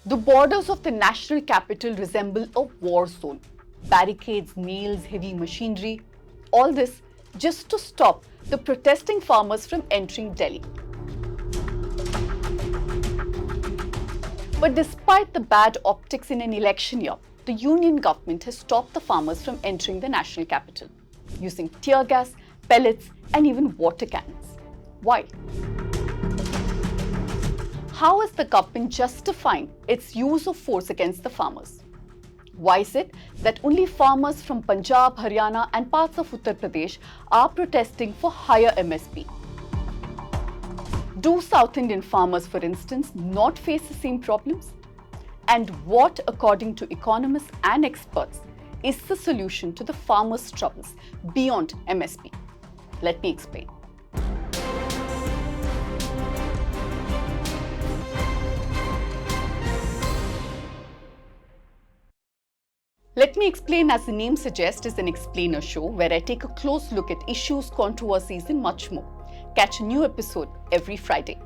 The borders of the national capital resemble a war zone. Barricades, nails, heavy machinery, all this just to stop the protesting farmers from entering Delhi. But despite the bad optics in an election year, the union government has stopped the farmers from entering the national capital, using tear gas, pellets, and even water cannons. Why? How is the government justifying its use of force against the farmers? Why is it that only farmers from Punjab, Haryana, and parts of Uttar Pradesh are protesting for higher MSP? Do South Indian farmers, for instance, not face the same problems? And what, according to economists and experts, is the solution to the farmers' troubles beyond MSP? Let me explain. Let Me Explain, as the name suggests, is an explainer show where I take a close look at issues, controversies, and much more. Catch a new episode every Friday.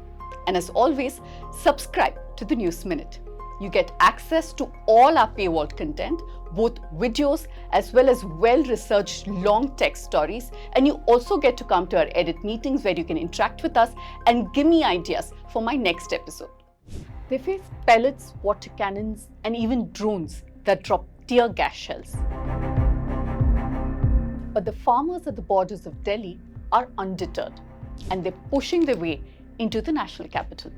And as always, subscribe to the News Minute. You get access to all our paywall content, both videos as well as well-researched long text stories, and you also get to come to our edit meetings where you can interact with us and give me ideas for my next episode. They face pellets, water cannons, and even drones that drop tear gas shells. But the farmers at the borders of Delhi are undeterred, and they're pushing their way into the national capital.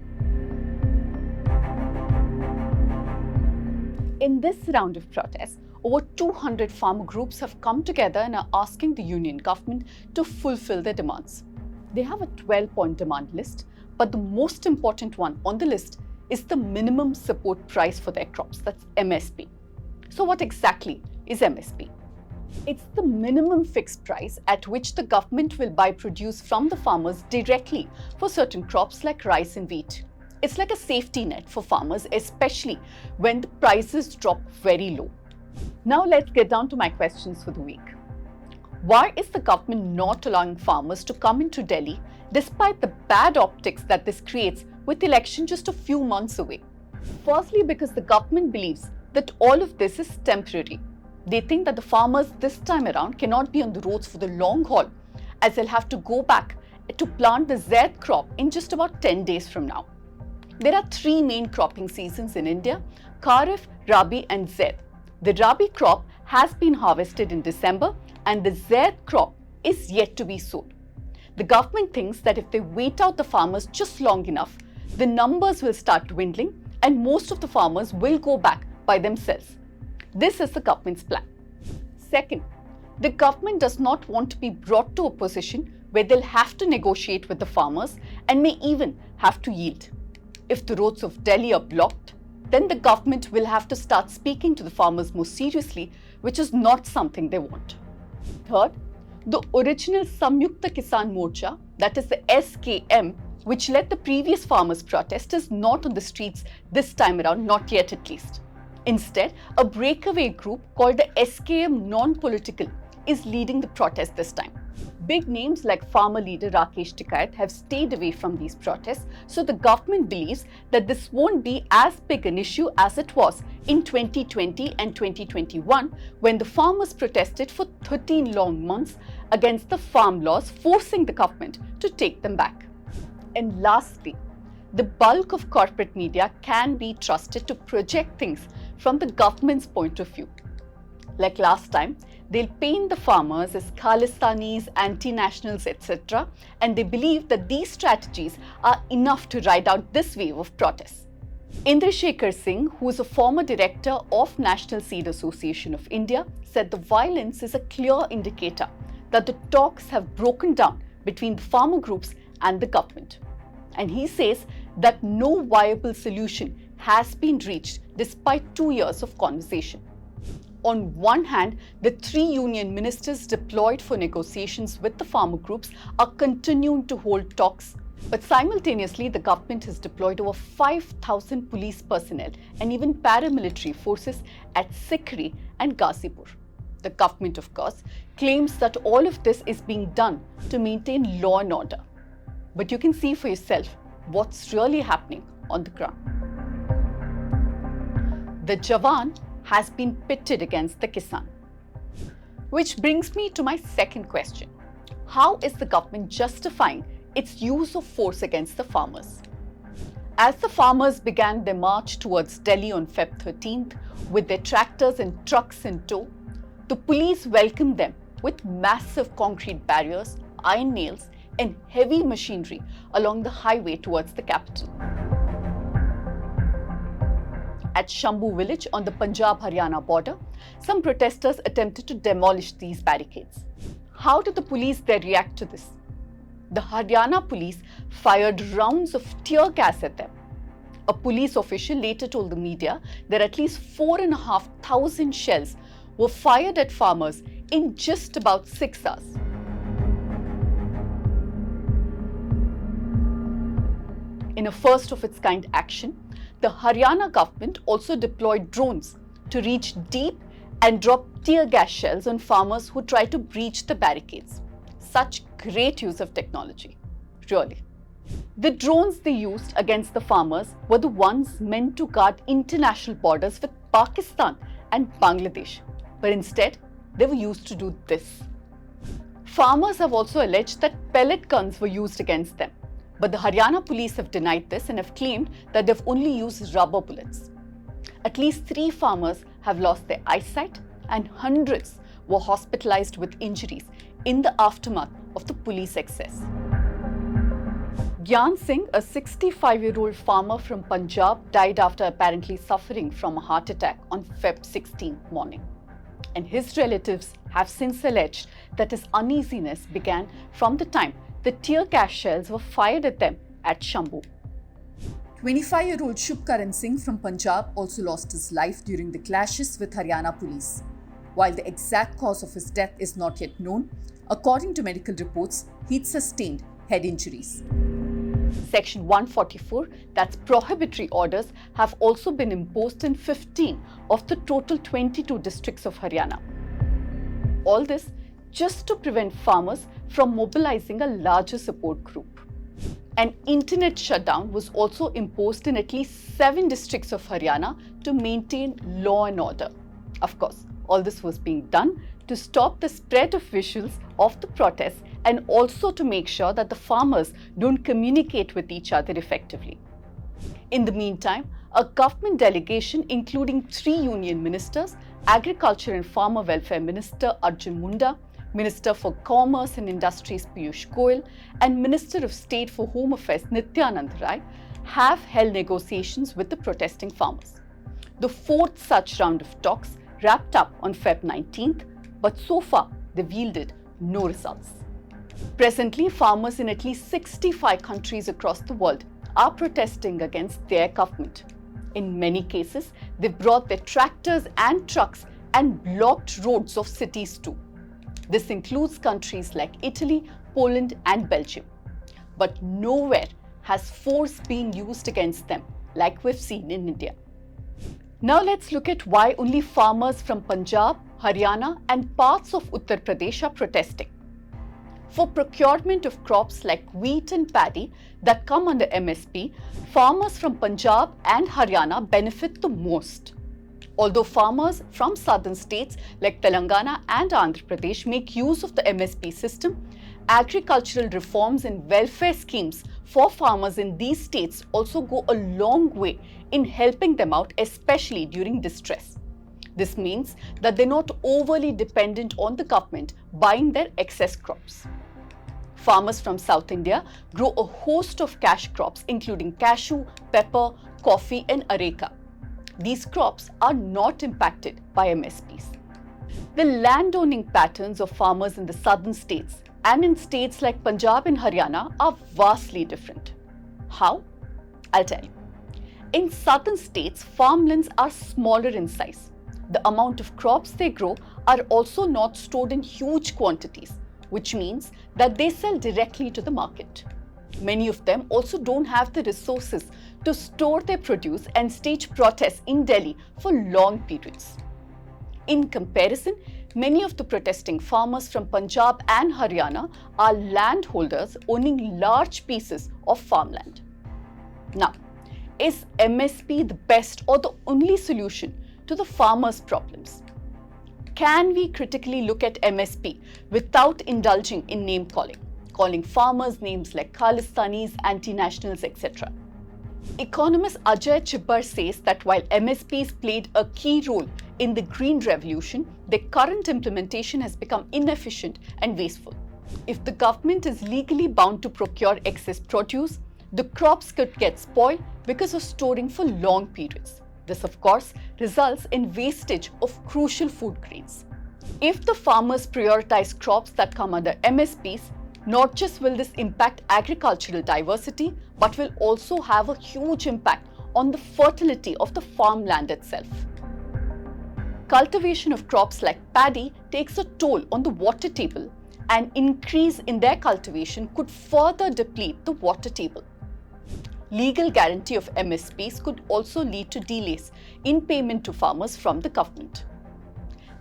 In this round of protests, over 200 farmer groups have come together and are asking the union government to fulfill their demands. They have a 12-point demand list, but the most important one on the list is the minimum support price for their crops, that's MSP. So what exactly is MSP? It's the minimum fixed price at which the government will buy produce from the farmers directly for certain crops like rice and wheat. It's like a safety net for farmers, especially when the prices drop very low. Now let's get down to my questions for the week. Why is the government not allowing farmers to come into Delhi despite the bad optics that this creates with the election just a few months away? Firstly, because the government believes that all of this is temporary. They think that the farmers this time around cannot be on the roads for the long haul, as they'll have to go back to plant the Zaid crop in just about 10 days from now. There are three main cropping seasons in India: Kharif, Rabi, and Zaid. The Rabi crop has been harvested in December, and the Zaid crop is yet to be sowed. The government thinks that if they wait out the farmers just long enough, the numbers will start dwindling and most of the farmers will go back by themselves. This is the government's plan. Second, the government does not want to be brought to a position where they'll have to negotiate with the farmers and may even have to yield. If the roads of Delhi are blocked, then the government will have to start speaking to the farmers more seriously, which is not something they want. Third, the original Samyukta Kisan Morcha, that is the SKM, which led the previous farmers' protest, is not on the streets this time around, not yet at least. Instead, a breakaway group called the SKM Non-Political is leading the protest this time. Big names like farmer leader Rakesh Tikayat have stayed away from these protests, so the government believes that this won't be as big an issue as it was in 2020 and 2021 when the farmers protested for 13 long months against the farm laws, forcing the government to take them back. And lastly, the bulk of corporate media can be trusted to project things from the government's point of view. Like last time, they'll paint the farmers as Khalistanis, anti-nationals, etc. And they believe that these strategies are enough to ride out this wave of protests. Indrashekhar Singh, who is a former director of National Seed Association of India, said the violence is a clear indicator that the talks have broken down between the farmer groups and the government. And he says that no viable solution has been reached despite 2 years of conversation. On one hand, the three union ministers deployed for negotiations with the farmer groups are continuing to hold talks, but simultaneously the government has deployed over 5,000 police personnel and even paramilitary forces at Sikri and Ghazipur. The government, of course, claims that all of this is being done to maintain law and order. But you can see for yourself what's really happening on the ground. The Jawan has been pitted against the Kisan. Which brings me to my second question. How is the government justifying its use of force against the farmers? As the farmers began their march towards Delhi on Feb 13th with their tractors and trucks in tow, the police welcomed them with massive concrete barriers, iron nails, and heavy machinery along the highway towards the capital. At Shambhu village on the Punjab-Haryana border, some protesters attempted to demolish these barricades. How did the police there react to this? The Haryana police fired rounds of tear gas at them. A police official later told the media that at least 4,500 shells were fired at farmers in just about 6 hours. In a first of its kind action, the Haryana government also deployed drones to reach deep and drop tear gas shells on farmers who tried to breach the barricades. Such great use of technology, really. The drones they used against the farmers were the ones meant to guard international borders with Pakistan and Bangladesh, but instead they were used to do this. Farmers have also alleged that pellet guns were used against them, but the Haryana police have denied this and have claimed that they've only used rubber bullets. At least 3 farmers have lost their eyesight and hundreds were hospitalized with injuries in the aftermath of the police excess. Gyan Singh, a 65-year-old farmer from Punjab, died after apparently suffering from a heart attack on Feb 16th morning. And his relatives have since alleged that his uneasiness began from the time the tear gas shells were fired at them at Shambhu. 25-year-old Shubkaran Singh from Punjab also lost his life during the clashes with Haryana police. While the exact cause of his death is not yet known, according to medical reports, he'd sustained head injuries. Section 144, that's prohibitory orders, have also been imposed in 15 of the total 22 districts of Haryana. All this just to prevent farmers from mobilizing a larger support group. An internet shutdown was also imposed in at least 7 districts of Haryana to maintain law and order. Of course, all this was being done to stop the spread of visuals of the protests and also to make sure that the farmers don't communicate with each other effectively. In the meantime, a government delegation including 3 union ministers, Agriculture and Farmer Welfare Minister Arjun Munda, Minister for Commerce and Industries Piyush Goyal, and Minister of State for Home Affairs Nityanand Rai have held negotiations with the protesting farmers. The 4th such round of talks wrapped up on Feb 19th, but so far they've yielded no results. Presently, farmers in at least 65 countries across the world are protesting against their government. In many cases, they brought their tractors and trucks and blocked roads of cities too. This includes countries like Italy, Poland, and Belgium. But nowhere has force been used against them like we've seen in India. Now let's look at why only farmers from Punjab, Haryana, and parts of Uttar Pradesh are protesting. For procurement of crops like wheat and paddy that come under MSP, farmers from Punjab and Haryana benefit the most. Although farmers from southern states like Telangana and Andhra Pradesh make use of the MSP system, agricultural reforms and welfare schemes for farmers in these states also go a long way in helping them out, especially during distress. This means that they're not overly dependent on the government buying their excess crops. Farmers from South India grow a host of cash crops including cashew, pepper, coffee, and areca. These crops are not impacted by MSPs. The landowning patterns of farmers in the southern states and in states like Punjab and Haryana are vastly different. How? I'll tell you. In southern states, farmlands are smaller in size. The amount of crops they grow are also not stored in huge quantities, which means that they sell directly to the market. Many of them also don't have the resources to store their produce and stage protests in Delhi for long periods. In comparison, many of the protesting farmers from Punjab and Haryana are landholders owning large pieces of farmland. Now, Is MSP the best or the only solution to the farmers' problems? Can we critically look at MSP without indulging in name calling farmers names like Khalistanis, anti-nationals, etc.? Economist Ajay Chibbar says that while MSPs played a key role in the Green Revolution, their current implementation has become inefficient and wasteful. If the government is legally bound to procure excess produce, the crops could get spoiled because of storing for long periods. This, of course, results in wastage of crucial food grains. If the farmers prioritize crops that come under MSPs, not just will this impact agricultural diversity, but will also have a huge impact on the fertility of the farmland itself. Cultivation of crops like paddy takes a toll on the water table, and increase in their cultivation could further deplete the water table. Legal guarantee of MSPs could also lead to delays in payment to farmers from the government.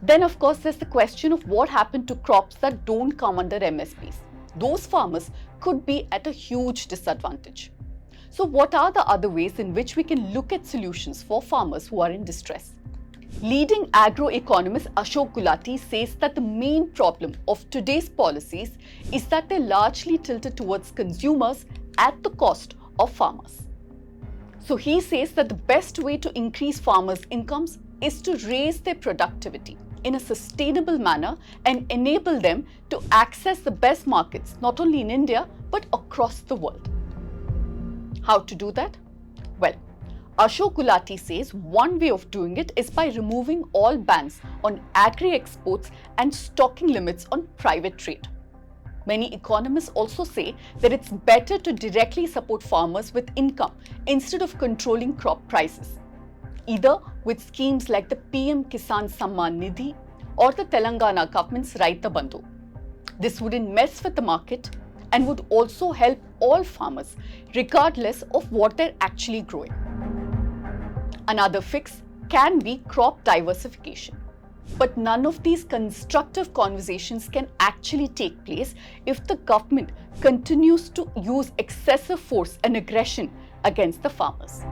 Then, of course, there's the question of what happened to crops that don't come under MSPs. Those farmers could be at a huge disadvantage. So, what are the other ways in which we can look at solutions for farmers who are in distress? Leading agro-economist Ashok Gulati says that the main problem of today's policies is that they're largely tilted towards consumers at the cost of farmers. So he says that the best way to increase farmers' incomes is to raise their productivity in a sustainable manner and enable them to access the best markets not only in India but across the world. How to do that? Well, Ashok Gulati says one way of doing it is by removing all bans on agri-exports and stocking limits on private trade. Many economists also say that it's better to directly support farmers with income instead of controlling crop prices, either with schemes like the PM Kisan Samman Nidhi or the Telangana government's Raita Bandhu. This wouldn't mess with the market and would also help all farmers regardless of what they're actually growing. Another fix can be crop diversification. But none of these constructive conversations can actually take place if the government continues to use excessive force and aggression against the farmers.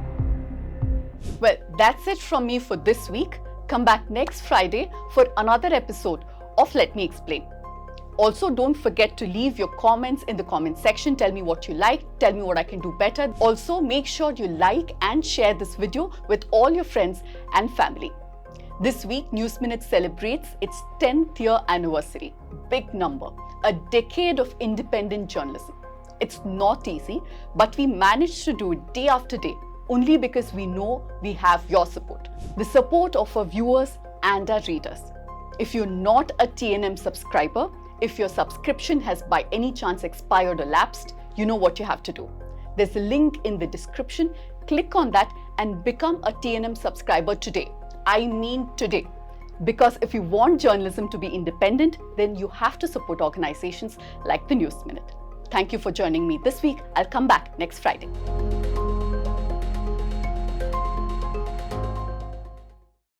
Well, that's it from me for this week. Come back next Friday for another episode of Let Me Explain. Also, don't forget to leave your comments in the comment section. Tell me what you like, tell me what I can do better. Also, make sure you like and share this video with all your friends and family. This week, News Minute celebrates its 10th year anniversary. Big number, a decade of independent journalism. It's not easy, but we managed to do it day after day only because we know we have your support. The support of our viewers and our readers. If you're not a TNM subscriber, if your subscription has by any chance expired or lapsed, you know what you have to do. There's a link in the description. Click on that and become a TNM subscriber today. I mean today. Because if you want journalism to be independent, then you have to support organizations like the News Minute. Thank you for joining me this week. I'll come back next Friday.